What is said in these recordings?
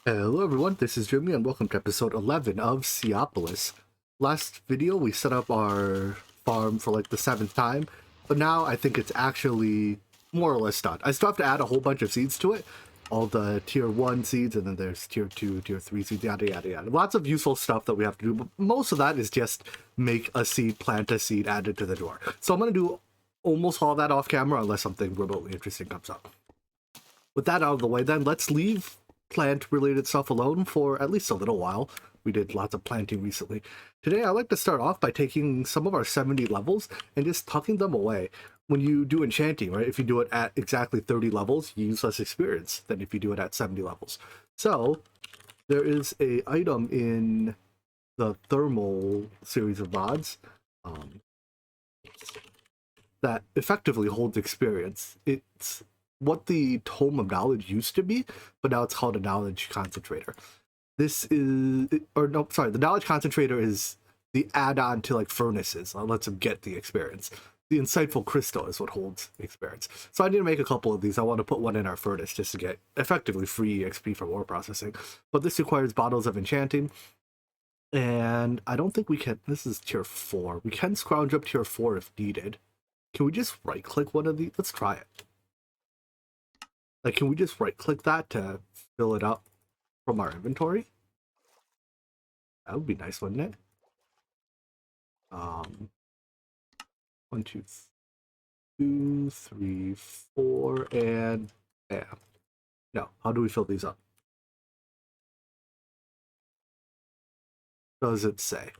Hello everyone, this is Jimmy and welcome to episode 11 of Seaopolis. Last video we set up our farm for like the 7th time, but now I think it's actually more or less done. I still have to add a whole bunch of seeds to it, all the tier 1 seeds, and then there's tier 2, tier 3 seeds, yada yada yada. Lots of useful stuff that we have to do, but most of that is just make a seed, plant a seed, add it to the door. So I'm going to do almost all that off camera unless something remotely interesting comes up. With that out of the way then, let's leave plant-related stuff alone for at least a little while. We did lots of planting recently. Today, I like to start off by taking some of our 70 levels and just tucking them away. When you do enchanting, right, if you do it at exactly 30 levels, you use less experience than if you do it at 70 levels. So, there is a item in the thermal series of mods that effectively holds experience. It's what the Tome of Knowledge used to be, but now it's called a Knowledge Concentrator. This is, or no, sorry, the Knowledge Concentrator is the add-on to like furnaces. That lets them get the experience. The Insightful Crystal is what holds experience. So I need to make a couple of these. I want to put one in our furnace just to get effectively free XP from ore processing. But this requires bottles of enchanting. And I don't think we can, this is tier 4. We can scrounge up tier 4 if needed. Can we just right-click one of these? Let's try it. Like, can we just right-click that to fill it up from our inventory? That would be nice, wouldn't it? 1, 2, 2, 3, 4, and bam. No, how do we fill these up? Does it say?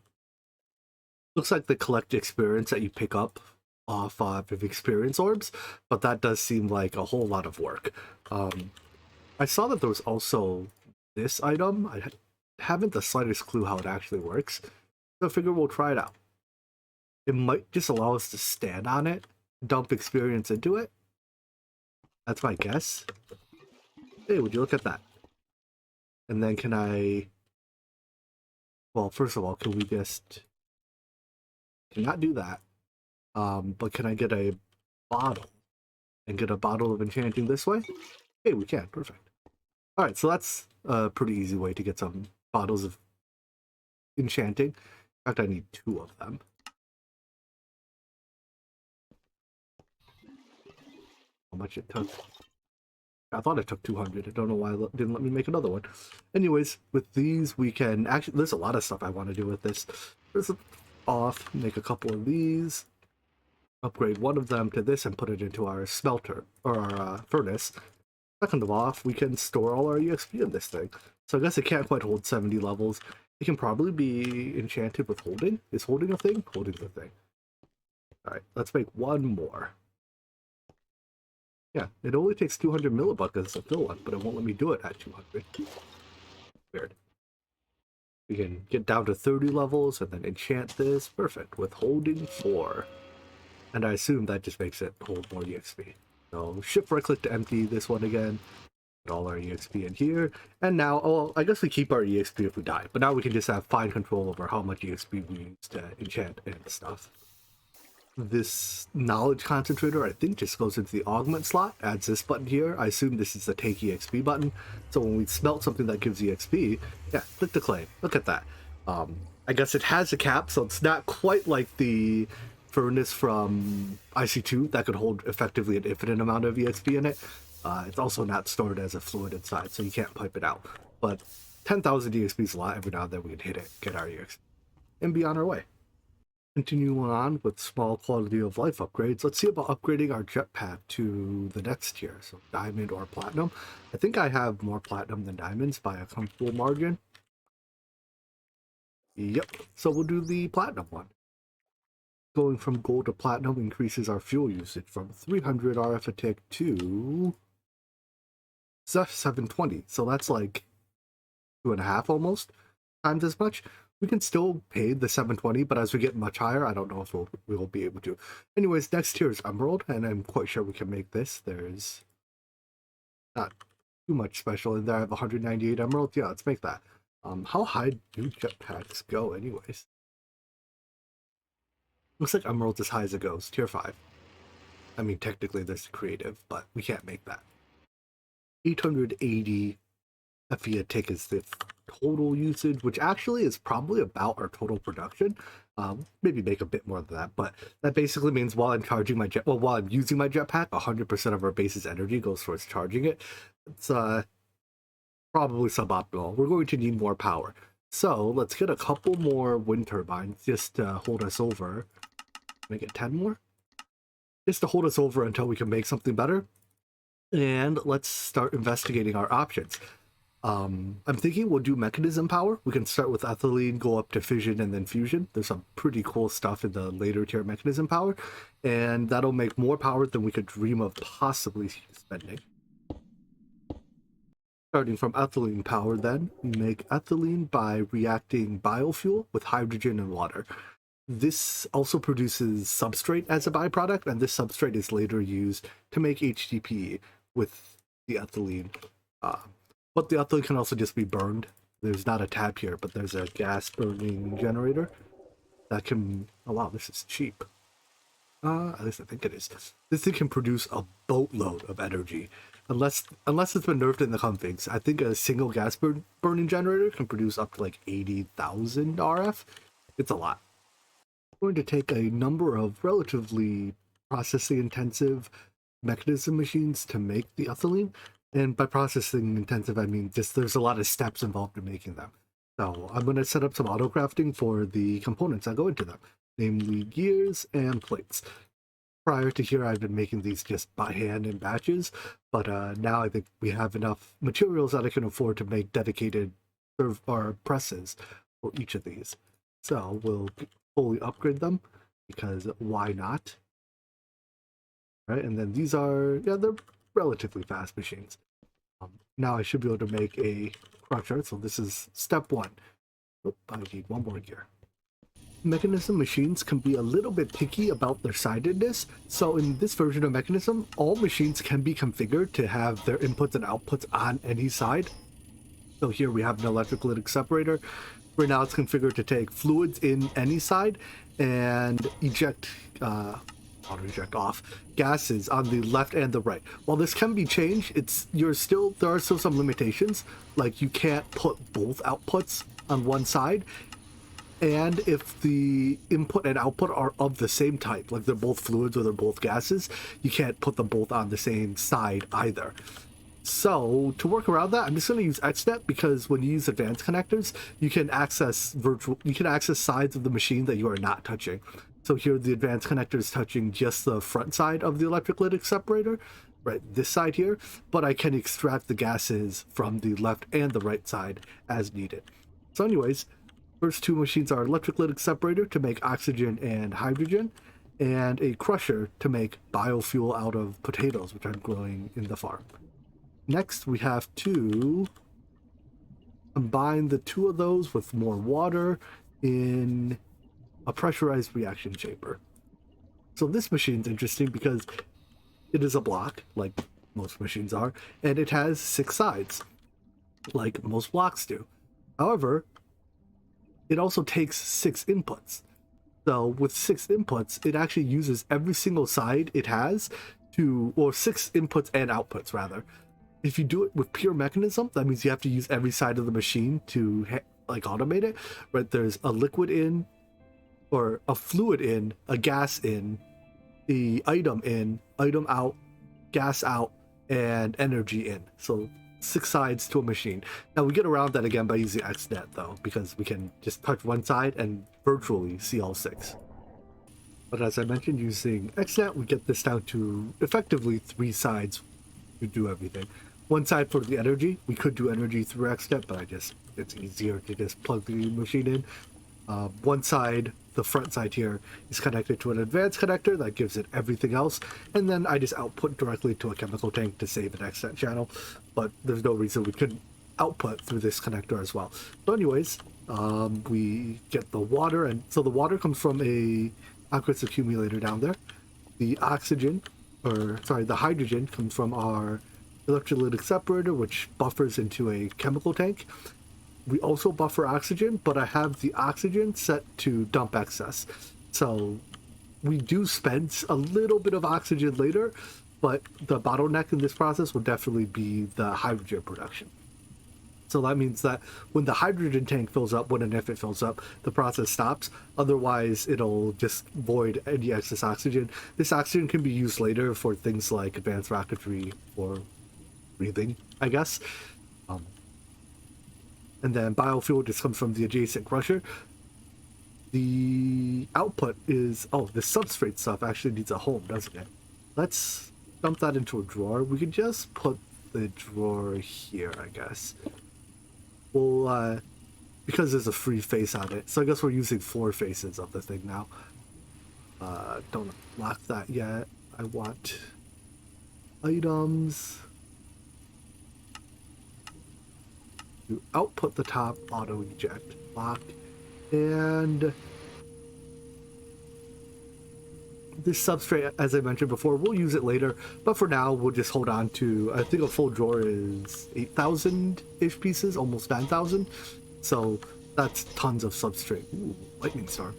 Looks like they collect experience that you pick up off of experience orbs, but that does seem like a whole lot of work. I saw that there was also this item. I haven't the slightest clue how it actually works, so I figure we'll try it out. It might just allow us to stand on it, dump experience into it. That's my guess. Hey, would you look at that? And then can I... Well, first of all, can we just... Cannot do that. But can I get a bottle? And get a bottle of enchanting this way? Hey, we can. Perfect. Alright, so that's a pretty easy way to get some bottles of enchanting. In fact, I need 2 of them. How much it took? I thought it took 200. I don't know why it didn't let me make another one. Anyways, with these, we can actually... There's a lot of stuff I want to do with this. First off, make a couple of these. Upgrade one of them to this and put it into our smelter, or our furnace. Second of all, we can store all our EXP in this thing. So I guess it can't quite hold 70 levels. It can probably be enchanted with holding. Is holding a thing? Holding the thing. Alright, let's make one more. Yeah, it only takes 200 millibuckets to fill one, but it won't let me do it at 200. Weird. We can get down to 30 levels and then enchant this. Perfect. With holding 4. And I assume that just makes it hold more EXP. So shift right click to empty this one again. Put all our EXP in here. And now, oh, I guess we keep our EXP if we die. But now we can just have fine control over how much EXP we use to enchant and stuff. This knowledge concentrator, I think, just goes into the augment slot, adds this button here. I assume this is the take EXP button. So when we smelt something that gives EXP, yeah, click to claim. Look at that. I guess it has a cap, so it's not quite like the furnace from IC2 that could hold effectively an infinite amount of EXP in it. It's also not stored as a fluid inside, so you can't pipe it out. But 10,000 EXP is a lot. Every now and then we can hit it, get our EXP, and be on our way. Continuing on with small quality of life upgrades, let's see about upgrading our jetpack to the next tier, so diamond or platinum. I think I have more platinum than diamonds by a comfortable margin. Yep, so we'll do the platinum one. Going from gold to platinum increases our fuel usage from 300 RF a tick to 720, so that's like 2.5 almost times as much. We can still pay the 720, but as we get much higher, I don't know if we'll be able to. Anyways, next tier is Emerald, and I'm quite sure we can make this. There's not too much special in there. I have 198 Emerald. Yeah, let's make that. How high do jetpacks go anyways? Looks like Emerald's as high as it goes, tier 5. I mean, technically there's creative, but we can't make that. 880 FE take is the total usage, which actually is probably about our total production. Maybe make a bit more than that, but that basically means while I'm charging my while I'm using my jetpack, 100% of our base's energy goes towards charging it. It's probably suboptimal. We're going to need more power. So let's get a couple more wind turbines just to hold us over. Make it 10 more? Just to hold us over until we can make something better. And let's start investigating our options. I'm thinking we'll do mechanism power. We can start with ethylene, go up to fission and then fusion. There's some pretty cool stuff in the later tier mechanism power, and that'll make more power than we could dream of possibly spending. Starting from ethylene power, then, we make ethylene by reacting biofuel with hydrogen and water. This also produces substrate as a byproduct, and this substrate is later used to make HDPE with the ethylene. But the ethylene can also just be burned. There's not a tab here, but there's a gas burning generator that can... Oh wow, this is cheap. At least I think it is. This thing can produce a boatload of energy. Unless it's been nerfed in the configs. I think a single gas burning generator can produce up to like 80,000 RF. It's a lot. I'm going to take a number of relatively processing intensive mechanism machines to make the ethylene. And by processing intensive, I mean just there's a lot of steps involved in making them. So I'm going to set up some auto crafting for the components that go into them, namely gears and plates. Prior to here, I've been making these just by hand in batches, but now I think we have enough materials that I can afford to make dedicated presses for each of these. So we'll fully upgrade them, because why not? Right, and then these are, yeah, they're relatively fast machines. Now I should be able to make a crusher, so this is step one. Oh, I need one more gear. Mechanism machines can be a little bit picky about their sidedness, so in this version of Mechanism, all machines can be configured to have their inputs and outputs on any side. So here we have an electrolytic separator. Right now it's configured to take fluids in any side and eject auto eject off gases on the left and the right. While this can be changed, there are still some limitations, like you can't put both outputs on one side, and if the input and output are of the same type, like they're both fluids or they're both gases, you can't put them both on the same side either. So to work around that, I'm just going to use XNet, because when you use advanced connectors, you can access sides of the machine that you are not touching. So here the advanced connector is touching just the front side of the electrolytic separator, right, this side here, but I can extract the gases from the left and the right side as needed. So anyways, first two machines are electrolytic separator to make oxygen and hydrogen, and a crusher to make biofuel out of potatoes, which I'm growing in the farm. Next, we have to combine the two of those with more water in a pressurized reaction chamber. So this machine's interesting because it is a block, like most machines are, and it has 6 sides, like most blocks do. However, it also takes 6 inputs. So with 6 inputs, it actually uses every single side it has or 6 inputs and outputs, rather. If you do it with pure mechanism, that means you have to use every side of the machine to automate it. Right? There's a liquid in, or a fluid in, a gas in, the item in, item out, gas out, and energy in. So 6 sides to a machine. Now we get around that again by using XNet though, because we can just touch one side and virtually see all 6. But as I mentioned, using XNet, we get this down to effectively 3 sides to do everything. One side for the energy. We could do energy through XNet, but it's easier to just plug the machine in. One side, the front side here, is connected to an advanced connector that gives it everything else, and then I just output directly to a chemical tank to save an XNet channel, but there's no reason we couldn't output through this connector as well. So anyways, we get the water, and so the water comes from a aqueous accumulator down there. The the hydrogen comes from our electrolytic separator, which buffers into a chemical tank. We also buffer oxygen, but I have the oxygen set to dump excess. So we do spend a little bit of oxygen later, but the bottleneck in this process will definitely be the hydrogen production. So that means that when the hydrogen tank fills up, when and if it fills up, the process stops. Otherwise, it'll just void any excess oxygen. This oxygen can be used later for things like advanced rocketry or breathing, I guess. And then biofuel just comes from the adjacent crusher. The output is... oh, the substrate stuff actually needs a home, doesn't it? Let's dump that into a drawer. We can just put the drawer here, I guess. Well, because there's a free face on it, so I guess we're using 4 faces of the thing now. Don't lock that yet. I want items to output the top, auto eject, lock, and this substrate, as I mentioned before, we'll use it later, but for now we'll just hold on to, I think a full drawer is 8,000-ish pieces, almost 9,000, so that's tons of substrate. Ooh, lightning storm.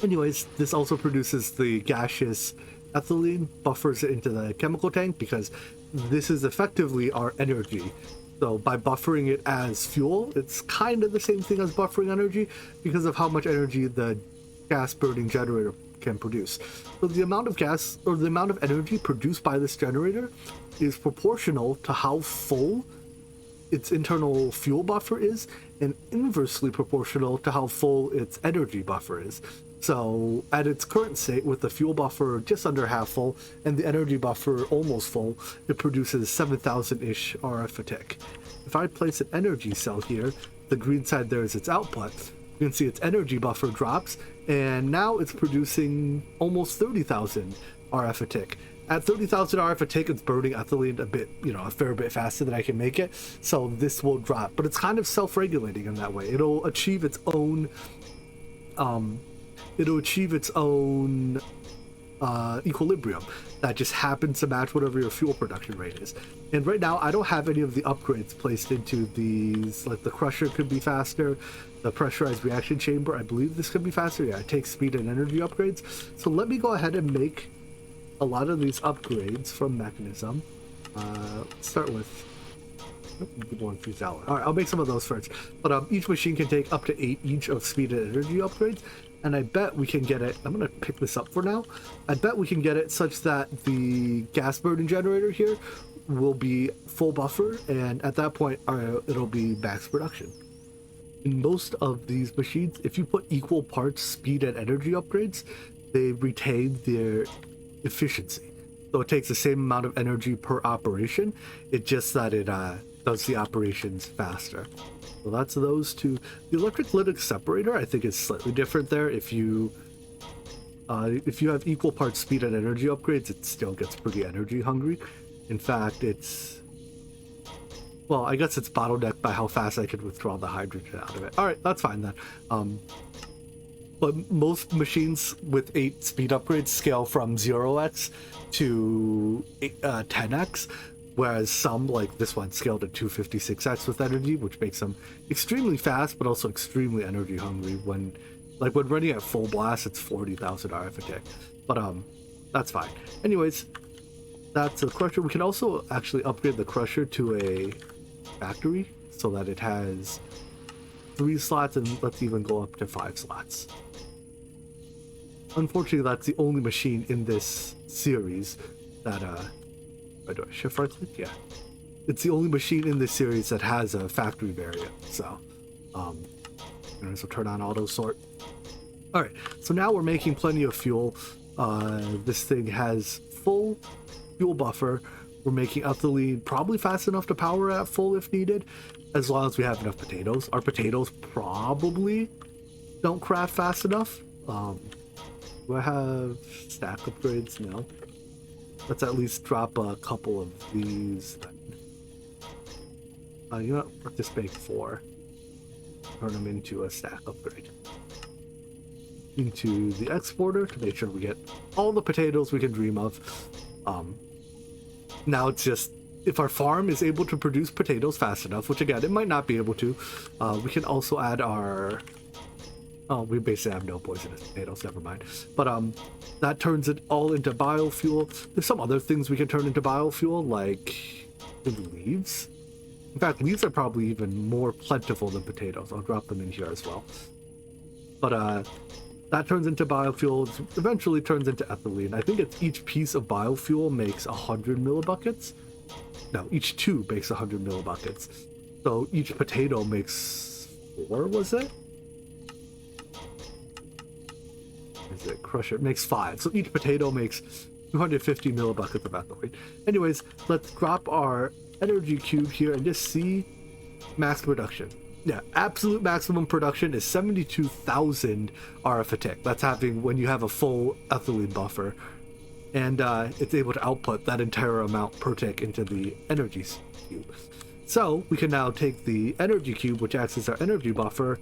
Anyways, this also produces the gaseous ethylene, buffers it into the chemical tank, because this is effectively our energy. So by buffering it as fuel, it's kind of the same thing as buffering energy because of how much energy the gas burning generator can produce. So the amount of gas or the amount of energy produced by this generator is proportional to how full its internal fuel buffer is, and inversely proportional to how full its energy buffer is. So at its current state, with the fuel buffer just under half full and the energy buffer almost full, it produces 7,000-ish RF a tick. If I place an energy cell here, the green side there is its output. You can see its energy buffer drops, and now it's producing almost 30,000 RF a tick. At 30,000 RF a tick, it's burning ethylene a bit, a fair bit faster than I can make it, so this will drop. But it's kind of self-regulating in that way. It'll achieve its own equilibrium that just happens to match whatever your fuel production rate is. And right now, I don't have any of the upgrades placed into these. Like the crusher could be faster, the pressurized reaction chamber, I believe this could be faster. Yeah, it takes speed and energy upgrades. So let me go ahead and make a lot of these upgrades from mechanism. Let's start with one piece out. All right, I'll make some of those first. But each machine can take up to 8 each of speed and energy upgrades. And I bet we can get it, I'm going to pick this up for now. I bet we can get it such that the gas burning generator here will be full buffer. And at that point, it'll be max production. In most of these machines, if you put equal parts speed and energy upgrades, they retain their efficiency. So it takes the same amount of energy per operation. It's just that it does the operations faster. So that's those two. The electric lytic separator, I think, is slightly different there. If you have equal parts speed and energy upgrades, it still gets pretty energy hungry. In fact, well, I guess it's bottlenecked by how fast I can withdraw the hydrogen out of it. All right, that's fine then. But most machines with 8 speed upgrades scale from 0x to 10x, whereas some, like this one, scale to 256x with energy, which makes them extremely fast, but also extremely energy hungry. When running at full blast, it's 40,000 RF a tick. But that's fine. Anyways, that's the crusher. We can also actually upgrade the crusher to a factory so that it has 3 slots, and let's even go up to 5 slots. Unfortunately, that's the only machine in this series that do I shift right click? Yeah, it's the only machine in this series that has a factory variant. So we'll turn on auto sort. All right, so now we're making plenty of fuel. This thing has full fuel buffer. We're making ethylene probably fast enough to power at full if needed, as long as we have enough potatoes. Our potatoes probably don't craft fast enough. Do I have stack upgrades? No. Let's at least drop a couple of these. You know what? Let's just make 4. Turn them into a stack upgrade. Into the exporter to make sure we get all the potatoes we can dream of. Now it's just, if our farm is able to produce potatoes fast enough, which again, it might not be able to, we can also add our... Oh, we basically have no poisonous potatoes, never mind. But that turns it all into biofuel. There's some other things we can turn into biofuel, like the leaves. In fact, these are probably even more plentiful than potatoes. I'll drop them in here as well. But that turns into biofuels, eventually turns into ethylene. I think it's each piece of biofuel makes 100 millibuckets. No, each tube makes 100 millibuckets. So each potato makes 4, was it? Is it crusher? It makes 5. So each potato makes 250 millibuckets of ethylene. Anyways, let's drop our energy cube here and just see max production. Yeah, absolute maximum production is 72,000 RF a tick. That's having when you have a full ethylene buffer. And it's able to output that entire amount per tick into the energy cube. So we can now take the energy cube, which acts as our energy buffer.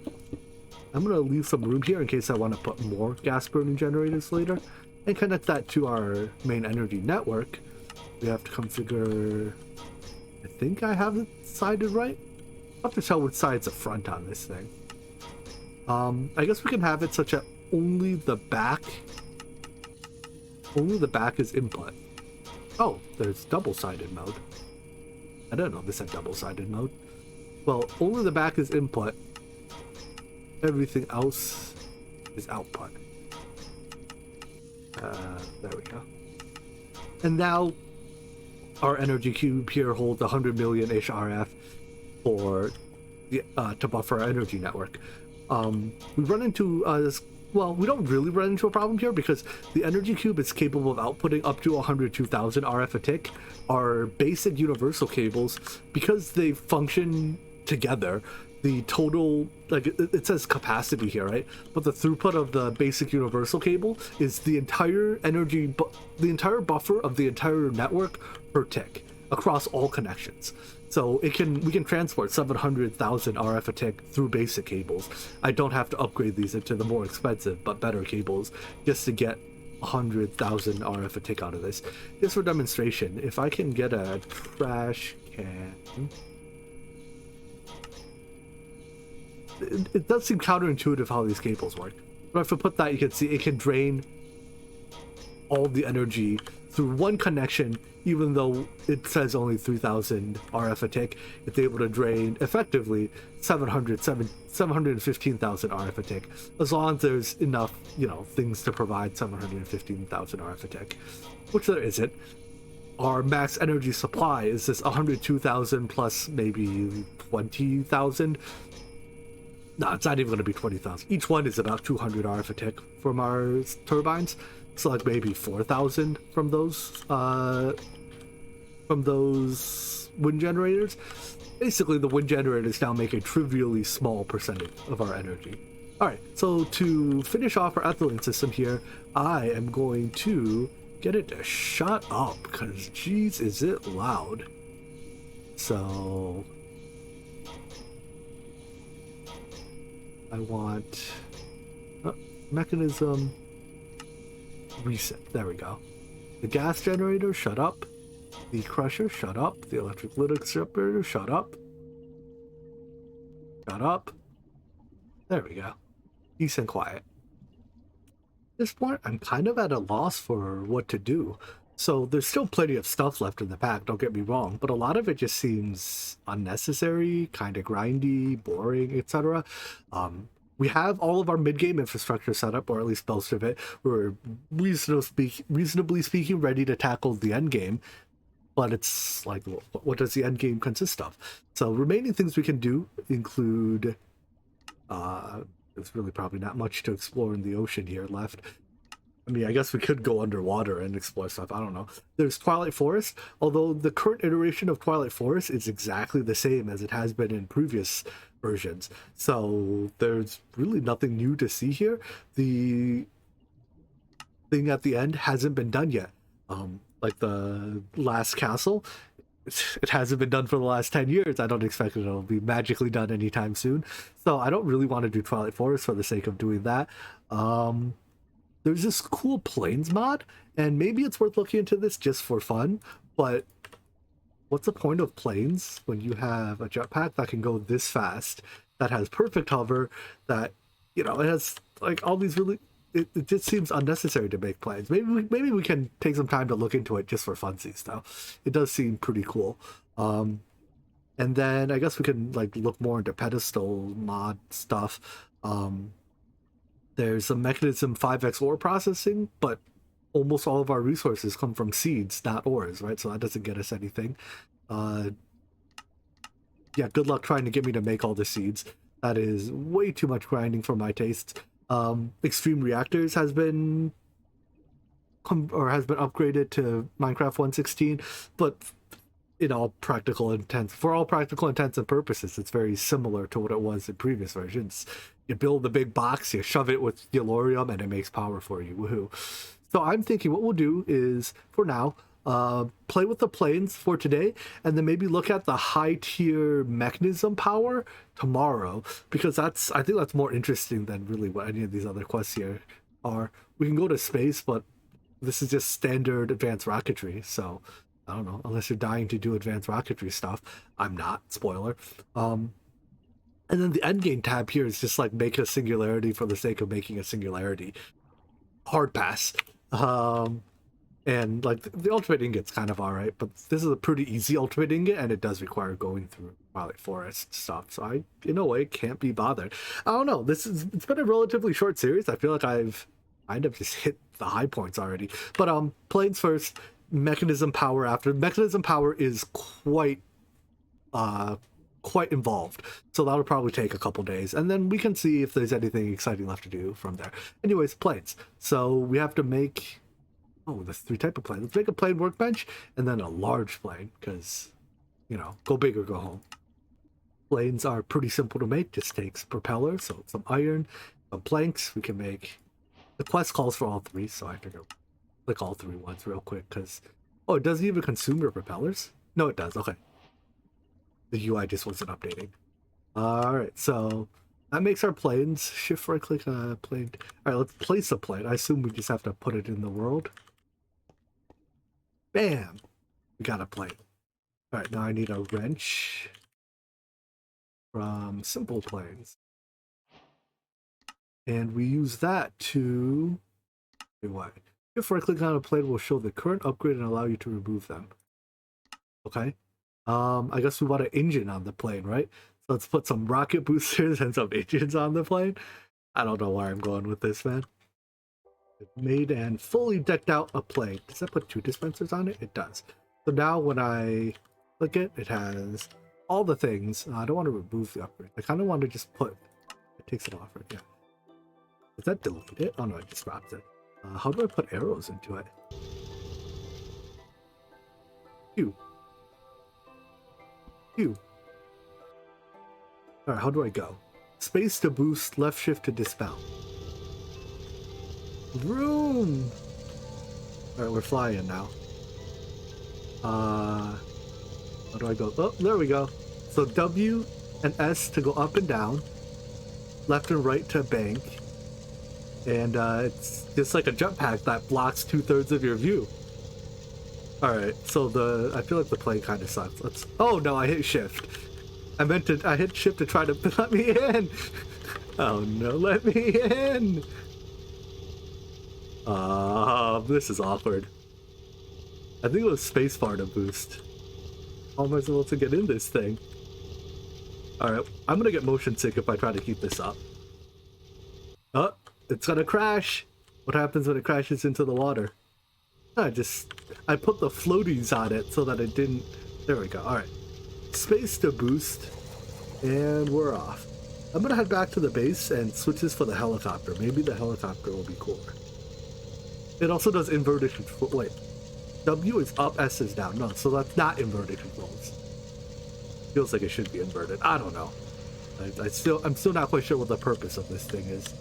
I'm going to leave some room here in case I want to put more gas burning generators later, and connect that to our main energy network. We have to configure, I think I have it sided right. I'll have to tell which side's the front on this thing. I guess we can have it such that only the back is input. Oh, there's double-sided mode. I don't know this had double-sided mode. Well, only the back is input. Everything else is output. There we go. And now our energy cube here holds 100 million-ish RF for to buffer our energy network. We run into this. Well, we don't really run into a problem here because the energy cube is capable of outputting up to 102,000 RF a tick. Our basic universal cables, because they function together, the total, like it says capacity here, right? But the throughput of the basic universal cable is the entire energy, the entire buffer of the entire network per tick across all connections. So we can transport 700,000 RF a tick through basic cables. I don't have to upgrade these into the more expensive but better cables just to get 100,000 RF a tick out of this. Just for demonstration, if I can get a trash can, it does seem counterintuitive how these cables work. But if I put that, you can see it can drain all the energy through one connection. Even though it says only 3,000 RF a tick, it's able to drain effectively 715,000 RF a tick, as long as there's enough, things to provide 715,000 RF a tick, which there isn't. Our max energy supply is this 102,000 plus maybe 20,000. No, it's not even going to be 20,000. Each one is about 200 RF a tick from our turbines. So like maybe 4,000 from those wind generators. Basically, the wind generators now make a trivially small percentage of our energy. All right, so to finish off our ethylene system here, I am going to get it to shut up because, geez, is it loud. So I want mechanism reset. There we go. The gas generator, shut up. The crusher, shut up. The electric lytic separator, shut up. Shut up. There we go. Peace and quiet. At this point, I'm kind of at a loss for what to do. So there's still plenty of stuff left in the pack, don't get me wrong, but a lot of it just seems unnecessary, kind of grindy, boring, etc. We have all of our mid-game infrastructure set up, or at least most of it. We're reasonably speaking ready to tackle the end game, but it's like, what does the end game consist of? So remaining things we can do include, there's really probably not much to explore in the ocean here left. I mean, I guess we could go underwater and explore stuff. I don't know. There's Twilight Forest, although the current iteration of Twilight Forest is exactly the same as it has been in previous versions. So there's really nothing new to see here. The thing at the end hasn't been done yet. Like the last castle, it hasn't been done for the last 10 years. I don't expect it'll be magically done anytime soon. So I don't really want to do Twilight Forest for the sake of doing that. There's this cool planes mod, and maybe it's worth looking into this just for fun, but what's the point of planes when you have a jetpack that can go this fast, that has perfect hover, that, it has like all these really, it just seems unnecessary to make planes. Maybe we can take some time to look into it just for funsies though. It does seem pretty cool. And then I guess we can like look more into pedestal mod stuff. There's a mechanism 5x ore processing, but almost all of our resources come from seeds, not ores, right? So that doesn't get us anything. Yeah, good luck trying to get me to make all the seeds. That is way too much grinding for my tastes. Extreme reactors has been upgraded to Minecraft 1.16, but for all practical intents and purposes, it's very similar to what it was in previous versions. You build the big box, you shove it with Yellorium, and it makes power for you. Woohoo! So I'm thinking what we'll do is, for now, play with the planes for today, and then maybe look at the high tier mechanism power tomorrow, because I think that's more interesting than really what any of these other quests here are. We can go to space, but this is just standard advanced rocketry, so I don't know, unless you're dying to do advanced rocketry stuff. I'm not, spoiler. And then the endgame tab here is just like make a singularity for the sake of making a singularity. Hard pass. And like the ultimate ingot's kind of alright, but this is a pretty easy ultimate ingot, and it does require going through Twilight Forest stuff. So I, in a way, can't be bothered. I don't know. It's been a relatively short series. I feel like I've kind of just hit the high points already. But planes first, mechanism power after. Mechanism power is quite involved, so that'll probably take a couple days, and then we can see if there's anything exciting left to do from there. Anyways, planes. So we have to make, there's 3 types of planes. Let's make a plane workbench and then a large plane, because go big or go home. Planes are pretty simple to make, just takes propellers, so some iron, some planks. We can make, the quest calls for all 3, so I have to go click all 3 ones real quick, because it doesn't even consume your propellers. No, it does. Okay, the UI just wasn't updating. Alright, so that makes our planes. Shift right click on a plane. Alright, let's place a plane. I assume we just have to put it in the world. Bam! We got a plane. Alright, now I need a wrench from simple planes. And we use that to do what? If right click on a plane will show the current upgrade and allow you to remove them. Okay. I guess we want an engine on the plane, right? So let's put some rocket boosters and some engines on the plane. I don't know where I'm going with this, man. Made and fully decked out a plane. Does that put 2 dispensers on it? It does. So now when I click it, it has all the things. I don't want to remove the upgrade. I kind of want to just put, it takes it off, right? Yeah. Does that delete it? Oh no, it just dropped it. How do I put arrows into it? Q. Alright, how do I go? Space to boost, left shift to dismount. Vroom! Alright, we're flying now. How do I go? Oh, there we go. So W and S to go up and down. Left and right to bank. And it's just like a jump pack that blocks 2/3 of your view. Alright, so I feel like the plane kind of sucks. Oh no, I hit shift. I hit shift to try to let me in. Oh no, let me in. This is awkward. I think it was spacebar to boost. How am I supposed to get in this thing? Alright, I'm gonna get motion sick if I try to keep this up. Oh, it's gonna crash. What happens when it crashes into the water? I put the floaties on it so that it didn't. There we go. Alright. Space to boost. And we're off. I'm gonna head back to the base and switch this for the helicopter. Maybe the helicopter will be cooler. It also does inverted control. Wait. W is up, S is down. No, so that's not inverted controls. Feels like it should be inverted. I don't know. I'm still not quite sure what the purpose of this thing is.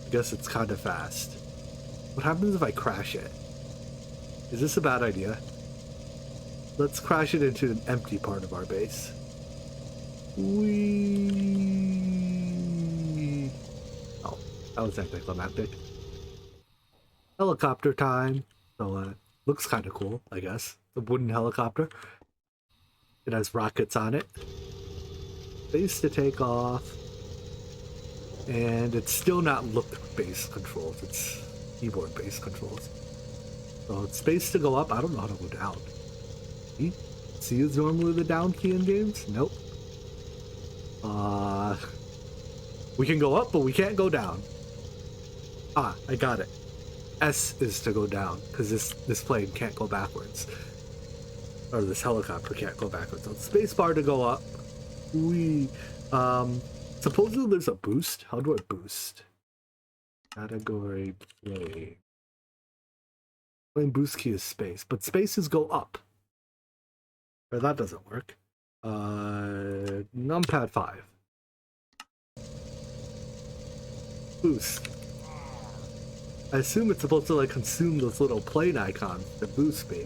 I guess it's kind of fast. What happens if I crash it? Is this a bad idea? Let's crash it into an empty part of our base. Whee! Oh, that was anticlimactic. Helicopter time. So, looks kind of cool, I guess. The wooden helicopter. It has rockets on it. Base to take off. And it's still not look-based controls. It's keyboard-based controls. So it's space to go up. I don't know how to go down. C is normally the down key in games. Nope. We can go up, but we can't go down. Ah, I got it. S is to go down, because this plane can't go backwards. Or this helicopter can't go backwards. So space bar to go up. Supposedly there's a boost. How do I boost? Category plane. Plane boost key is space, but spaces go up. Or that doesn't work. Numpad 5. Boost. I assume it's supposed to like consume those little plane icons to boost me.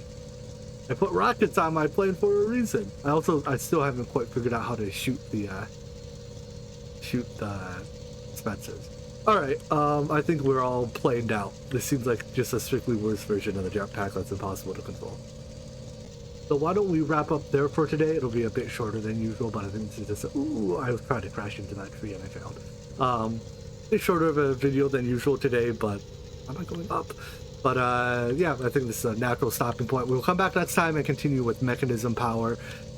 I put rockets on my plane for a reason. I still haven't quite figured out how to shoot the Spencers. Alright, I think we're all planed out. This seems like just a strictly worse version of the jetpack that's impossible to control. So why don't we wrap up there for today? It'll be a bit shorter than usual, but I think this is just ooh, I was trying to crash into that tree and I failed. A bit shorter of a video than usual today, but am I going up? But yeah, I think this is a natural stopping point. We'll come back next time and continue with mechanism power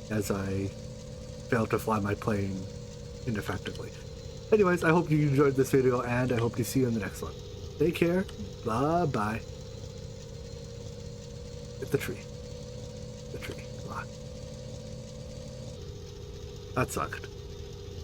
as I fail to fly my plane ineffectively. Anyways, I hope you enjoyed this video and I hope to see you in the next one. Take care. Bye-bye. Hit the tree. The tree. Come on. That sucked.